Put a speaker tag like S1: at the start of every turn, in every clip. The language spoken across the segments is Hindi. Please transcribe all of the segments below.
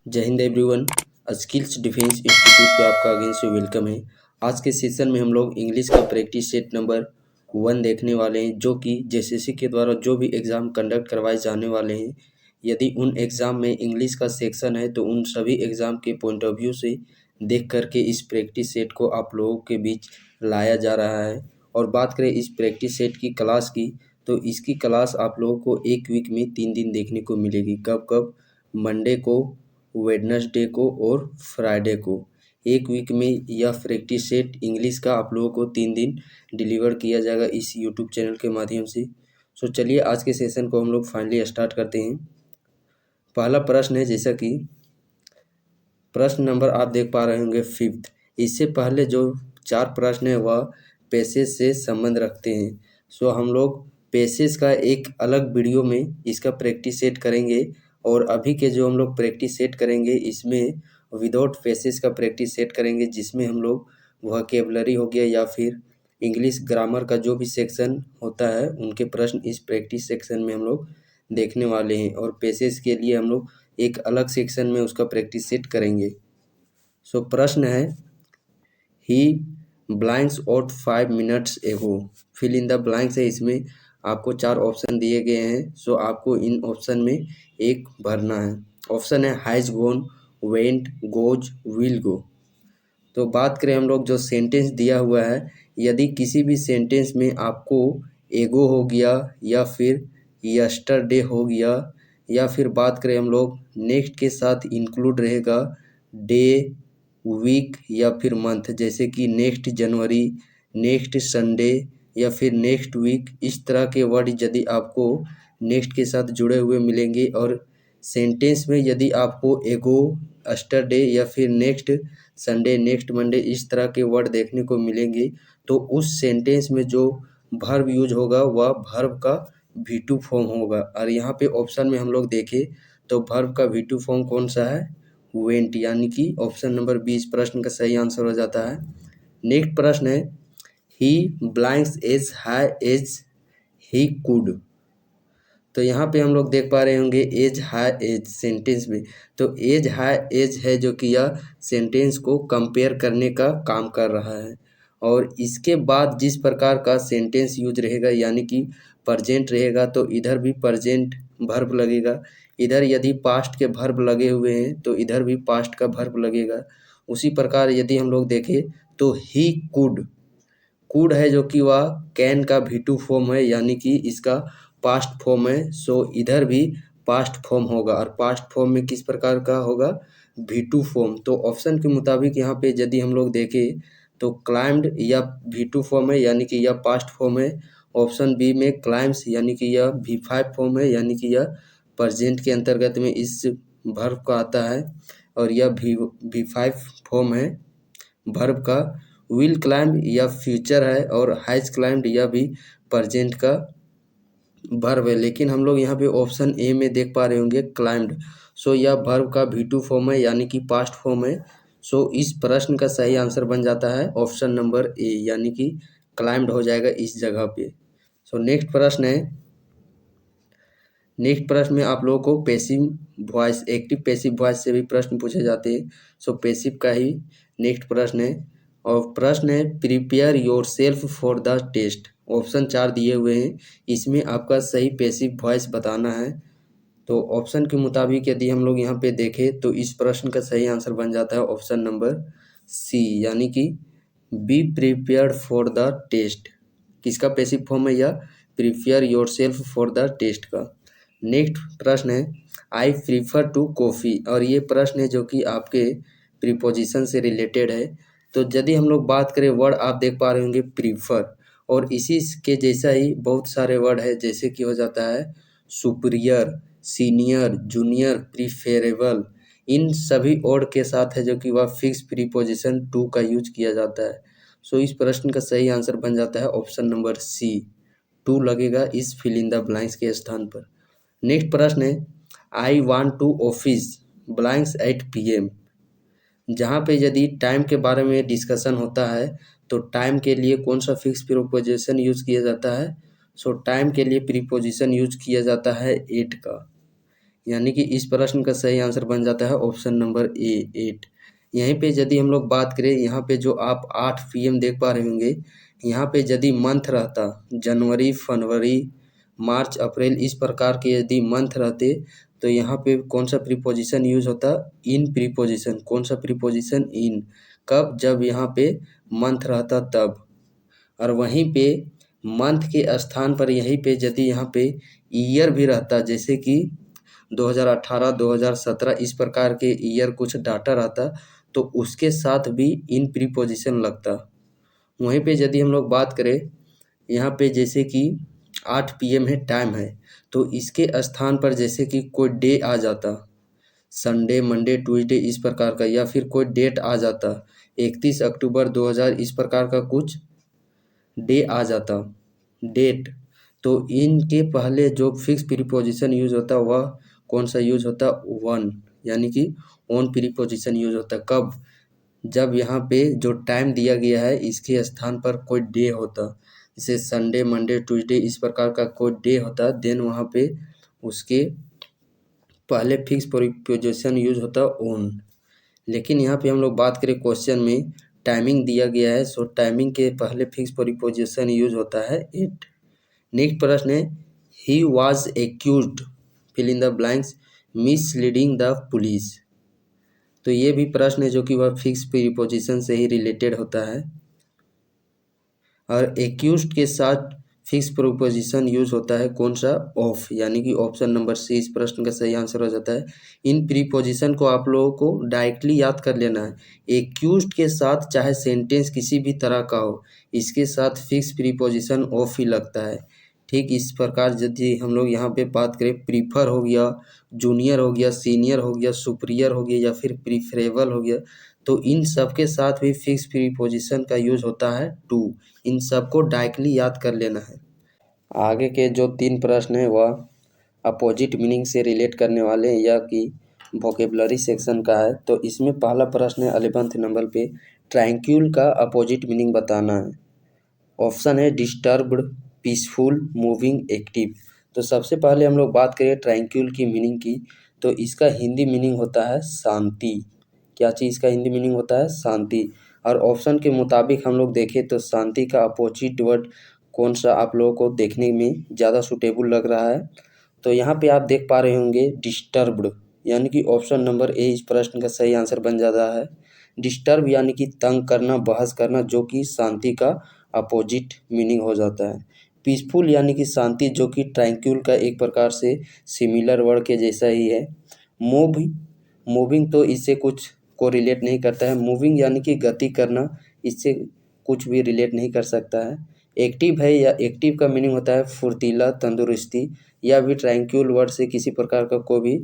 S1: जय Hind everyone. Skills defence institute पे आपका अगेन से वेलकम है। आज के सेशन में हम लोग इंग्लिश का प्रैक्टिस सेट नंबर 1 देखने वाले हैं, जो कि जेसीसी के द्वारा जो भी एग्ज़ाम कंडक्ट करवाए जाने वाले हैं, यदि उन एग्ज़ाम में इंग्लिश का सेक्शन है तो उन सभी एग्ज़ाम के पॉइंट ऑफ व्यू से देख करके इस प्रैक्टिस सेट को आप लोगों के बीच लाया जा रहा है। और बात करें इस प्रैक्टिस सेट की क्लास की, तो इसकी क्लास आप लोगों को एक वीक में 3 दिन देखने को मिलेगी। कब कब? मंडे को, वेडनेसडे को और फ्राइडे को। एक वीक में यह प्रैक्टिस सेट इंग्लिश का आप लोगों को 3 दिन डिलीवर किया जाएगा इस यूट्यूब चैनल के माध्यम से। सो चलिए आज के सेशन को हम लोग फाइनली स्टार्ट करते हैं। पहला प्रश्न है, जैसा कि प्रश्न नंबर आप देख पा रहे होंगे 5th। इससे पहले जो 4 प्रश्न है वह पैसेज से संबंध रखते हैं। सो हम लोग पैसेज का एक अलग वीडियो में इसका प्रैक्टिस सेट करेंगे, और अभी के जो हम लोग प्रैक्टिस सेट करेंगे इसमें विदाउट पैसेज का प्रैक्टिस सेट करेंगे, जिसमें हम लोग वोकैबुलरी हो गया या फिर इंग्लिश ग्रामर का जो भी सेक्शन होता है उनके प्रश्न इस प्रैक्टिस सेक्शन में हम लोग देखने वाले हैं, और पैसेज के लिए हम लोग एक अलग सेक्शन में उसका प्रैक्टिस सेट करेंगे। सो प्रश्न है, he blanks out 5 minutes ago. Fill in the blanks है, इसमें आपको 4 ऑप्शन दिए गए हैं। सो आपको इन ऑप्शन में एक भरना है। ऑप्शन है has gone, went, goes, will go. तो बात करें हम लोग जो सेंटेंस दिया हुआ है, यदि किसी भी सेंटेंस में आपको एगो हो गया या फिर यस्टरडे हो गया, या फिर बात करें हम लोग नेक्स्ट के साथ इंक्लूड रहेगा डे, वीक या फिर मंथ, जैसे कि नेक्स्ट जनवरी, नेक्स्ट संडे या फिर नेक्स्ट वीक, इस तरह के वर्ड यदि आपको नेक्स्ट के साथ जुड़े हुए मिलेंगे, और सेंटेंस में यदि आपको एगो, यस्टरडे या फिर नेक्स्ट संडे, नेक्स्ट मंडे इस तरह के वर्ड देखने को मिलेंगे, तो उस सेंटेंस में जो वर्ब यूज होगा वह वर्ब का V2 फॉर्म होगा। और यहाँ पे ऑप्शन में हम लोग देखें तो वर्ब का V2 फॉर्म कौन सा है? वेंट, यानी कि ऑप्शन नंबर 20 प्रश्न का सही आंसर हो जाता है। नेक्स्ट प्रश्न है, he blanks as high as he could. तो यहाँ पे हम लोग देख पा रहे होंगे एज हाई एज सेंटेंस में, तो एज हाई एज है जो कि यह सेंटेंस को कंपेयर करने का काम कर रहा है। और इसके बाद जिस प्रकार का सेंटेंस यूज रहेगा, यानी कि प्रेजेंट रहेगा, तो इधर भी प्रेजेंट वर्ब लगेगा। इधर यदि पास्ट के वर्ब लगे हुए हैं तो इधर भी पास्ट का वर्ब लगेगा। उसी प्रकार यदि हम लोग देखें तो ही कुड, कुड है जो कि वह कैन का V2 फॉर्म है, यानी कि इसका पास्ट फॉर्म है। सो इधर भी पास्ट फॉर्म होगा, और पास्ट फॉर्म में किस प्रकार का होगा? V2 form. तो ऑप्शन के मुताबिक यहाँ पे यदि हम लोग देखें तो क्लाइम्ड या V2 फॉर्म है, यानी कि यह पास्ट फॉर्म है। ऑप्शन बी में क्लाइम्स, यानी कि यह V5 फॉर्म है, यानी कि यह प्रेजेंट के अंतर्गत में इस वर्ब का आता है, और यह V5 फॉर्म है वर्ब का। विल क्लाइंब यह फ्यूचर है, और हैज क्लाइंब्ड यह भी प्रेजेंट का वर्ब है। लेकिन हम लोग यहाँ पे ऑप्शन ए में देख पा रहे होंगे क्लाइंब्ड। सो यह वर्ब का V2 फॉर्म है, यानी कि पास्ट फॉर्म है। सो इस प्रश्न का सही आंसर बन जाता है ऑप्शन नंबर ए, यानी कि क्लाइंब्ड हो जाएगा इस जगह पे। सो नेक्स्ट प्रश्न है, नेक्स्ट प्रश्न में आप लोगों को passive voice, active passive voice से भी प्रश्न पूछे जाते हैं। सो पैसिव का ही नेक्स्ट प्रश्न है, और प्रश्न है prepare yourself for the test. Option 4 दिए हुए हैं, इसमें आपका सही पैसिव वॉइस बताना है। तो ऑप्शन के मुताबिक यदि हम लोग यहाँ पे देखें तो इस प्रश्न का सही आंसर बन जाता है ऑप्शन नंबर सी, यानी कि be prepared for the test. किसका पैसिव फॉर्म है यह? Prepare yourself for the test का। नेक्स्ट प्रश्न है, आई प्रीफर टू कॉफ़ी, और ये प्रश्न है जो कि आपके प्रीपोजिशन से रिलेटेड है। तो यदि हम लोग बात करें वर्ड, आप देख पा रहे होंगे प्रीफर, और इसी के जैसा ही बहुत सारे वर्ड है, जैसे कि हो जाता है सुपीरियर, सीनियर, जूनियर, प्रीफरेबल। इन सभी वर्ड के साथ है जो कि वह फिक्स प्रीपोजिशन टू का यूज किया जाता है। सो इस प्रश्न का सही आंसर बन जाता है ऑप्शन नंबर सी, टू लगेगा इस फिल इन द ब्लैंक्स के स्थान पर। नेक्स्ट प्रश्न है, I want to office blanks at PM। जहाँ पे यदि टाइम के बारे में डिस्कशन होता है तो टाइम के लिए कौन सा फिक्स प्रीपोजिशन यूज किया जाता है? सो टाइम के लिए प्रीपोजिशन यूज किया जाता है एट का। यानी कि इस प्रश्न का सही आंसर बन जाता है ऑप्शन नंबर ए 8। यहीं पे यदि हम लोग बात करें, यहाँ पे जो आप 8 PM देख पा रहे होंगे, यहाँ पे यदि मंथ रहता जनवरी, फरवरी, मार्च, अप्रैल, इस प्रकार के यदि मंथ रहते तो यहाँ पे कौन सा प्रीपोजिशन यूज होता? इन प्रीपोजिशन। कौन सा प्रीपोजिशन? इन। कब? जब यहाँ पे मंथ रहता तब। और वहीं पे मंथ के स्थान पर यहीं पे यदि यहाँ पे ईयर भी रहता, जैसे कि 2018, 2017 इस प्रकार के ईयर कुछ डाटा रहता, तो उसके साथ भी इन प्रीपोजिशन लगता। वहीं पे यदि हम लोग बात करें, यहाँ पे जैसे कि 8 PM है, टाइम है, तो इसके स्थान पर जैसे कि कोई डे आ जाता, संडे, मंडे, ट्यूसडे इस प्रकार का, या फिर कोई डेट आ जाता 31 अक्टूबर 2000 इस प्रकार का कुछ डे आ जाता, डेट, तो इनके पहले जो फिक्स प्रीपोजिशन यूज होता वह कौन सा यूज होता? वन, यानी कि ऑन प्रीपोजिशन यूज होता। कब? जब यहाँ पे जो टाइम दिया गया है इसके स्थान पर कोई डे होता, जैसे संडे, मंडे, ट्यूसडे इस प्रकार का कोई डे होता, देन वहाँ पे उसके पहले फिक्स प्रीपोजिशन यूज होता ऑन। लेकिन यहाँ पे हम लोग बात करें, क्वेश्चन में टाइमिंग दिया गया है, सो टाइमिंग के पहले फिक्स प्रीपोजिशन यूज होता है इट। नेक्स्ट प्रश्न है, he was accused, fill in the blanks, misleading the police. तो ये भी प्रश्न है जो कि वह फिक्स प्रीपोजिशन से ही रिलेटेड होता है। और एक्यूज्ड के साथ फिक्स प्रीपोजिशन यूज होता है कौन सा? ऑफ, यानी कि ऑप्शन नंबर सी इस प्रश्न का सही आंसर हो जाता है। इन प्रीपोजिशन को आप लोगों को डायरेक्टली याद कर लेना है। एक्यूज्ड के साथ चाहे सेंटेंस किसी भी तरह का हो, इसके साथ फिक्स प्रीपोजिशन ऑफ ही लगता है। ठीक इस प्रकार यदि हम लोग यहाँ पे बात करें, प्रीफर हो गया, जूनियर हो गया, सीनियर हो गया, सुपीरियर हो गया, या फिर प्रीफरेबल हो गया, तो इन सब के साथ भी फिक्स प्रीपोजिशन का यूज होता है टू। इन सबको डायरेक्टली याद कर लेना है। आगे के जो 3 प्रश्न है वह अपोजिट मीनिंग से रिलेट करने वाले हैं, या कि वोकेबलरी सेक्शन का है। तो इसमें पहला प्रश्न है 11th नंबर पे, ट्रैंक्विल का अपोजिट मीनिंग बताना है। ऑप्शन है डिस्टर्ब्ड, पीसफुल, मूविंग, एक्टिव। तो सबसे पहले हम लोग बात करें ट्रैंक्विल की मीनिंग की, तो इसका हिंदी मीनिंग होता है शांति। क्या चीज़ का हिंदी मीनिंग होता है? शांति। और ऑप्शन के मुताबिक हम लोग देखें तो शांति का अपोजिट वर्ड कौन सा आप लोगों को देखने में ज़्यादा सूटेबल लग रहा है? तो यहाँ पे आप देख पा रहे होंगे डिस्टर्ब्ड, यानी कि ऑप्शन नंबर ए इस प्रश्न का सही आंसर बन जाता है। डिस्टर्ब यानी कि तंग करना, बहस करना, जो कि शांति का अपोजिट मीनिंग हो जाता है। पीसफुल यानी कि शांति, जो कि ट्रैंक्विल का एक प्रकार से सिमिलर वर्ड के जैसा ही है। मूविंग तो इससे कुछ को रिलेट नहीं करता है। मूविंग यानी कि गति करना, इससे कुछ भी रिलेट नहीं कर सकता है। एक्टिव है, या एक्टिव का मीनिंग होता है फुर्तीला, तंदुरुस्ती, या भी ट्रैंक्विल वर्ड से किसी प्रकार का कोई भी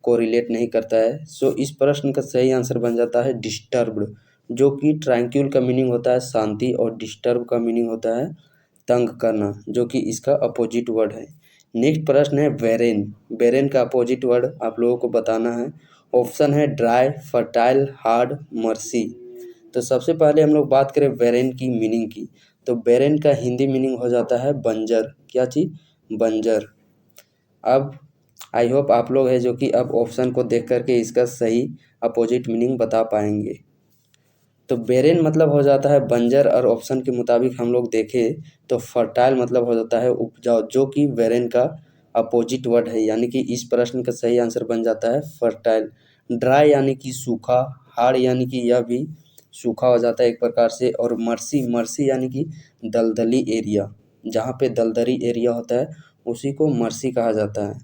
S1: को रिलेट नहीं करता है। सो इस प्रश्न का सही आंसर बन जाता है डिस्टर्ब्ड, जो कि ट्रैंक्विल का मीनिंग होता है शांति, और डिस्टर्ब का मीनिंग होता है तंग करना, जो कि इसका अपोजिट वर्ड है। नेक्स्ट प्रश्न है बेरेन। बेरेन का अपोजिट वर्ड आप लोगों को बताना है। ऑप्शन है ड्राई, फर्टाइल, हार्ड, मर्सी। तो सबसे पहले हम लोग बात करें बेरेन की मीनिंग की, तो बेरेन का हिंदी मीनिंग हो जाता है बंजर। क्या चीज़? बंजर। अब आई होप आप लोग हैं जो कि अब ऑप्शन को देख करके इसका सही अपोजिट मीनिंग बता पाएंगे। तो बेरेन मतलब हो जाता है बंजर, और ऑप्शन के मुताबिक हम लोग देखें तो फर्टाइल मतलब हो जाता है उपजाऊ, जो कि बेरेन का अपोजिट वर्ड है, यानी कि इस प्रश्न का सही आंसर बन जाता है फर्टाइल। ड्राई यानी कि सूखा, हार्ड यानी कि यह भी सूखा हो जाता है एक प्रकार से, और मर्सी, मर्सी यानी कि दलदली एरिया, जहाँ पे दलदली एरिया होता है उसी को मर्सी कहा जाता है।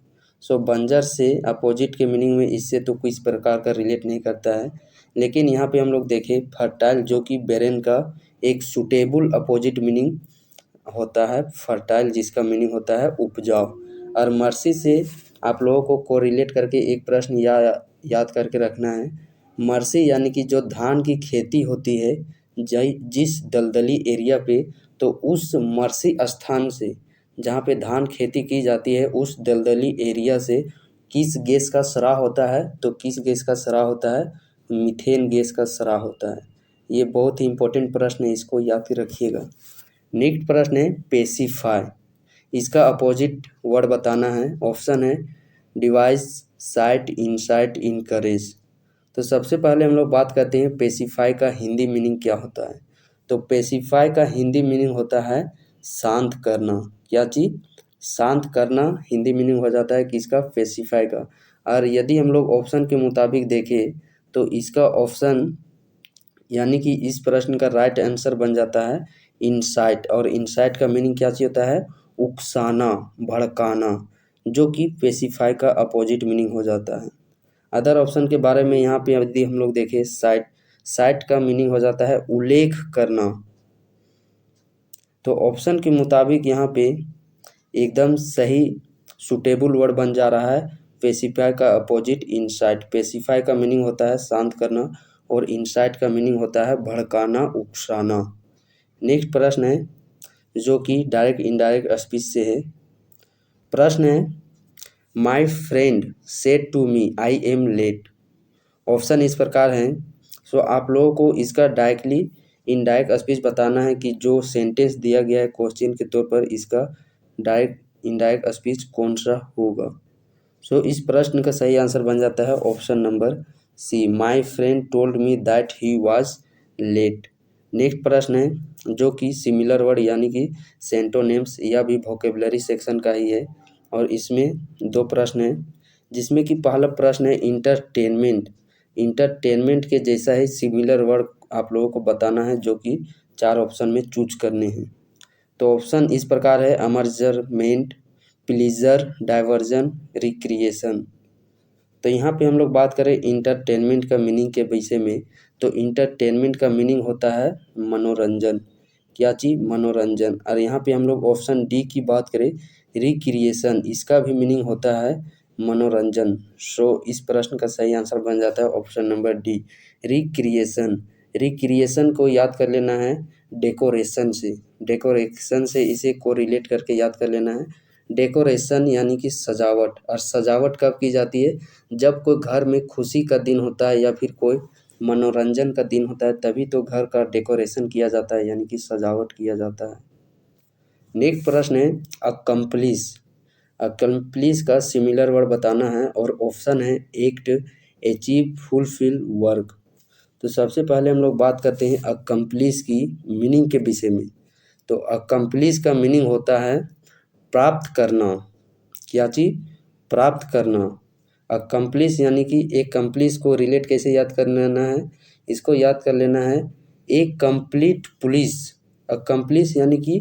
S1: सो बंजर से अपोजिट के मीनिंग में इससे तो किस प्रकार का रिलेट नहीं करता है। लेकिन यहाँ पे हम लोग देखें फर्टाइल, जो कि बेरेन का एक सूटेबल अपोजिट मीनिंग होता है फर्टाइल, जिसका मीनिंग होता है उपजाऊ। और मर्सी से आप लोगों को कोरिलेट करके एक प्रश्न याद करके रखना है। मर्सी यानी कि जो धान की खेती होती है जिस दलदली एरिया पे, तो उस मर्सी स्थान से जहाँ पे धान खेती की जाती है उस दलदली एरिया से किस गैस का स्राव होता है? तो किस गैस का स्राव होता है? मीथेन गैस का स्राव होता है। ये बहुत ही इंपॉर्टेंट प्रश्न है, इसको याद रखिएगा। नेक्स्ट प्रश्न है पेसिफाई। इसका अपोजिट वर्ड बताना है। ऑप्शन है डिवाइस, साइट, इनसाइट, इनकरेज। तो सबसे पहले हम लोग बात करते हैं पेसिफाई का हिंदी मीनिंग क्या होता है। तो पेसिफाई का हिंदी मीनिंग होता है शांत करना। क्या चीज़? शांत करना हिंदी मीनिंग हो जाता है किसका? पेसिफाई का। और यदि हम लोग ऑप्शन के मुताबिक देखें तो इसका ऑप्शन यानी कि इस प्रश्न का राइट आंसर बन जाता है इनसाइट। और इनसाइट का मीनिंग क्या चीज़ होता है? उकसाना, भड़काना, जो कि पेसिफाई का अपोजिट मीनिंग हो जाता है। अदर ऑप्शन के बारे में यहाँ पे यदि हम लोग देखें, साइट, साइट का मीनिंग हो जाता है उल्लेख करना। तो ऑप्शन के मुताबिक यहाँ पे एकदम सही सुटेबल वर्ड बन जा रहा है पेसिफाई का अपोजिट इनसाइट। पेसिफाई का मीनिंग होता है शांत करना और इनसाइट का मीनिंग होता है भड़काना, उकसाना। नेक्स्ट प्रश्न है जो कि डायरेक्ट इनडायरेक्ट स्पीच से है। प्रश्न है my friend said to me I am late. Option इस प्रकार हैं। सो आप लोगों को इसका डायरेक्टली इनडायरेक्ट स्पीच बताना है कि जो सेंटेंस दिया गया है क्वेश्चन के तौर पर, इसका डायरेक्ट इनडायरेक्ट स्पीच कौन सा होगा। सो इस प्रश्न का सही आंसर बन जाता है option number C, my friend told me that he was late. Next प्रश्न है जो कि सिमिलर वर्ड यानी कि सेंटोनेम्स या भी वोकेबलरी सेक्शन का ही है। और इसमें दो प्रश्न हैं जिसमें कि पहला प्रश्न है इंटरटेनमेंट। इंटरटेनमेंट के जैसा ही सिमिलर वर्ड आप लोगों को बताना है जो कि 4 ऑप्शन में चूज करने हैं। तो ऑप्शन इस प्रकार है अमर्जरमेंट, प्लीजर, डाइवर्जन, रिक्रिएशन। तो यहाँ पे हम लोग बात करें इंटरटेनमेंट का मीनिंग के विषय में। तो इंटरटेनमेंट का मीनिंग होता है मनोरंजन। क्या चीज़? मनोरंजन। और यहाँ पे हम लोग ऑप्शन डी की बात करें रिक्रिएशन, इसका भी मीनिंग होता है मनोरंजन। सो इस प्रश्न का सही आंसर बन जाता है option number D, recreation. Recreation को याद कर लेना है डेकोरेशन से। डेकोरेशन से इसे को रिलेट करके याद कर लेना है। डेकोरेशन यानी कि सजावट। और सजावट कब की जाती है? जब कोई घर में खुशी का दिन होता है या फिर कोई मनोरंजन का दिन होता है, तभी तो घर का डेकोरेशन किया जाता है यानी कि सजावट किया जाता है। नेक्स्ट प्रश्न है अकम्प्लिश। अकम्प्लिश का सिमिलर वर्ड बताना है और ऑप्शन है एक्ट, अचीव, फुलफिल, वर्क। तो सबसे पहले हम लोग बात करते हैं अकम्प्लिश की मीनिंग के विषय में। तो अकम्प्लिश का मीनिंग होता है प्राप्त करना। क्या चीज़? प्राप्त करना। अकम्प्लिश यानी कि एक कंप्लीस को रिलेट कैसे याद कर लेना है? इसको याद कर लेना है एक कंप्लीट पुलिस। अकम्प्लिश यानी कि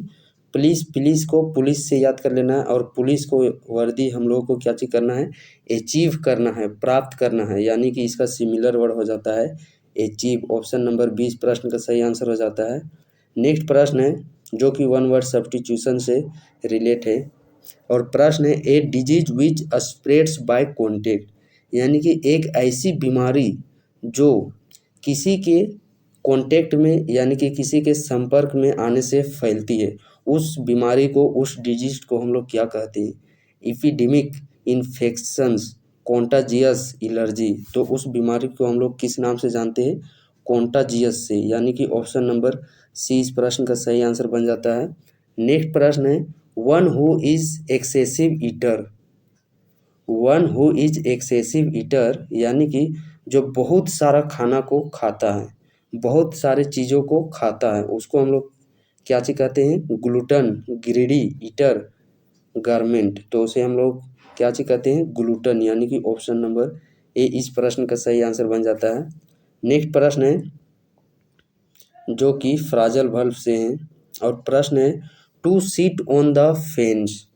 S1: पुलिस को पुलिस से याद कर लेना है और पुलिस को वर्दी हम लोगों को क्या चीज़ करना है? अचीव करना है, प्राप्त करना है, यानी कि इसका सिमिलर वर्ड हो जाता है अचीव। ऑप्शन नंबर 20 प्रश्न का सही आंसर हो जाता है। नेक्स्ट प्रश्न है जो कि वन वर्ड सब्स्टिट्यूशन से रिलेट है और प्रश्न है a disease which spreads by contact, यानी कि एक ऐसी बीमारी जो किसी के कॉन्टेक्ट में यानी कि किसी के संपर्क में आने से फैलती है, उस बीमारी को, उस डिजीज को हम लोग क्या कहते हैं? Epidemic, infections, contagious, allergy. तो उस बीमारी को हम लोग किस नाम से जानते हैं? कॉन्टाजियस से, यानी कि ऑप्शन नंबर सी इस प्रश्न का सही आंसर बन जाता है। नेक्स्ट प्रश्न है one who is excessive eater. One who is excessive eater यानी कि जो बहुत सारा खाना को खाता है, बहुत सारे चीज़ों को खाता है, उसको हम लोग क्या चीज़ कहते हैं? Gluten, greedy, eater, garment. तो उसे हम लोग क्या चीज़ कहते हैं? ग्लूटन, यानी कि ऑप्शन नंबर ए इस प्रश्न का सही आंसर बन जाता है। नेक्स्ट प्रश्न है जो कि फ्राजल वर्ब से हैं और प्रश्न है to sit on the fence.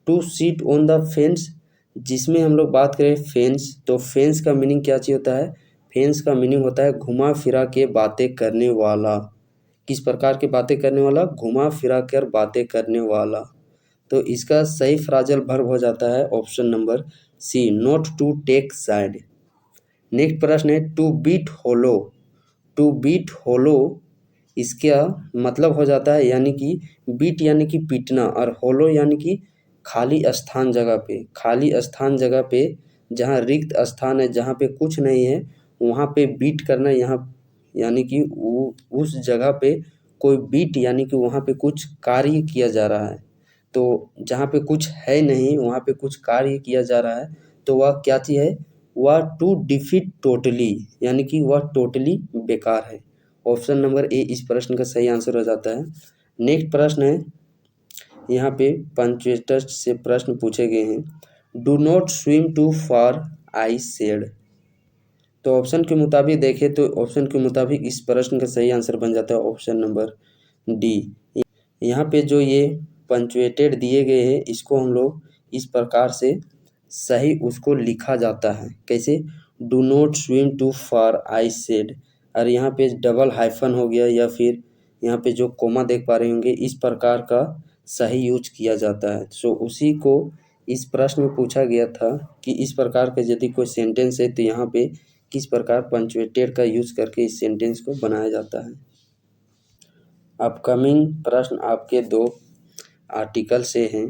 S1: To sit on the fence, जिसमें हम लोग बात करें फेंस, तो फेंस का मीनिंग क्या चीज़ होता है? फेंस का मीनिंग होता है घुमा फिरा के बातें करने वाला। किस प्रकार की बातें करने वाला? घुमा फिरा कर बातें करने वाला। तो इसका सही फ्राजल वर्ब हो जाता है option number C, not to take side. Next प्रश्न है to beat hollow. To beat hollow इसका मतलब हो जाता है यानी कि बीट यानी कि पीटना और होलो यानी कि खाली स्थान जगह पे। खाली स्थान जगह पे जहाँ रिक्त स्थान है, जहाँ पे कुछ नहीं है, वहाँ पे बीट करना। यहाँ यानी कि उस जगह पे कोई बीट यानी कि वहाँ पे कुछ कार्य किया जा रहा है। तो जहाँ पे कुछ है नहीं, वहाँ पे कुछ कार्य किया जा रहा है, तो वह क्या चीज़ है, वह टू डिफीट टोटली, यानी कि वह टोटली बेकार है। ऑप्शन नंबर ए इस प्रश्न का सही आंसर हो जाता है। नेक्स्ट प्रश्न है, यहाँ पे पंक्चुएटर से प्रश्न पूछे गए हैं, do not swim too far I said. तो ऑप्शन के मुताबिक देखें तो ऑप्शन के मुताबिक इस प्रश्न का सही आंसर बन जाता है ऑप्शन नंबर डी। यहाँ पे जो ये पंक्चुएटेड दिए गए हैं इसको हम लोग इस प्रकार से सही उसको लिखा जाता है, कैसे, do not swim too far I said, और यहाँ पे डबल हाइफन हो गया या फिर यहाँ पे जो कोमा देख पा रहे होंगे, इस प्रकार का सही यूज किया जाता है। सो उसी को इस प्रश्न में पूछा गया था कि इस प्रकार का यदि कोई सेंटेंस है तो यहाँ पे किस प्रकार पंक्चुएटेड का यूज करके इस सेंटेंस को बनाया जाता है। अपकमिंग प्रश्न आपके दो आर्टिकल से हैं।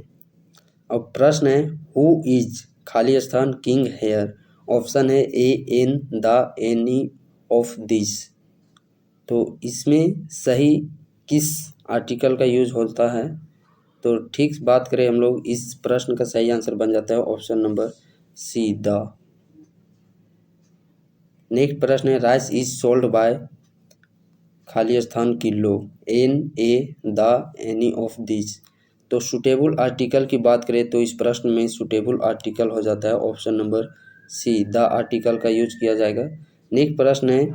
S1: अब प्रश्न है, हु इज खाली स्थान किंग हेयर। ऑप्शन है A an the any of this. तो इसमें सही किस आर्टिकल का यूज होता है, तो ठीक बात करें हम लोग, इस प्रश्न का सही आंसर बन जाता है option number C the. Next प्रश्न है, राइस इज सोल्ड बाय खाली स्थान kilo, an a the any of this. तो सुटेबल आर्टिकल की बात करें तो इस प्रश्न में सुटेबल आर्टिकल हो जाता है option number C the article का यूज किया जाएगा। नेक्स्ट प्रश्न है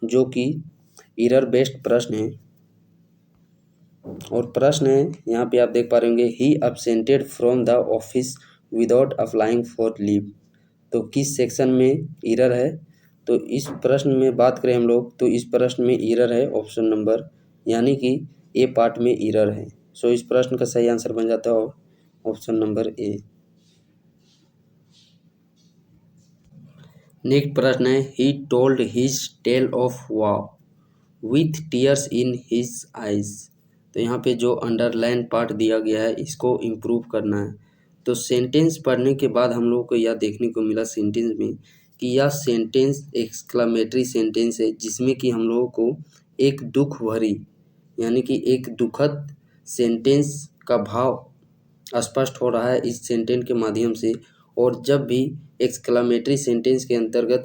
S1: जो कि एरर बेस्ड प्रश्न है, और प्रश्न है यहाँ पे आप देख पा रहे होंगे, he absented from the office without applying for leave. तो किस सेक्शन में एरर है, तो इस प्रश्न में बात करें हम लोग तो इस प्रश्न में एरर है ऑप्शन नंबर, यानी कि ए पार्ट में एरर है। सो इस प्रश्न का सही आंसर बन जाता है ऑप्शन नंबर ए। नेक्स्ट प्रश्न है, he told his tale of woe with tears in his eyes. तो यहाँ पे जो अंडरलाइन पार्ट दिया गया है इसको इम्प्रूव करना है। तो सेंटेंस पढ़ने के बाद हम लोग को यह देखने को मिला सेंटेंस में कि यह सेंटेंस एक्सक्लेमेटरी सेंटेंस है, जिसमें कि हम लोगों को एक दुख भरी, यानी कि एक दुखद सेंटेंस का भाव स्पष्ट हो रहा है इस सेंटेंस के माध्यम से। और जब भी एक्सक्लेमेटरी सेंटेंस के अंतर्गत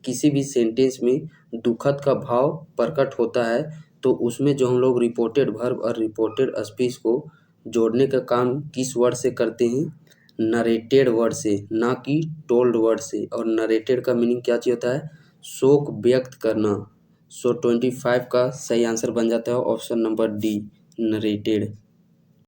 S1: किसी भी सेंटेंस में दुखद का भाव प्रकट होता है तो उसमें जो हम लोग रिपोर्टेड वर्ब और रिपोर्टेड स्पीच को जोड़ने का काम किस वर्ड से करते हैं, नरेटेड वर्ड से, ना कि टोल्ड वर्ड से। और नरेटेड का मीनिंग क्या चीज़ होता है, शोक व्यक्त करना। सो 25 का सही आंसर बन जाता है ऑप्शन नंबर डी, नरेटेड।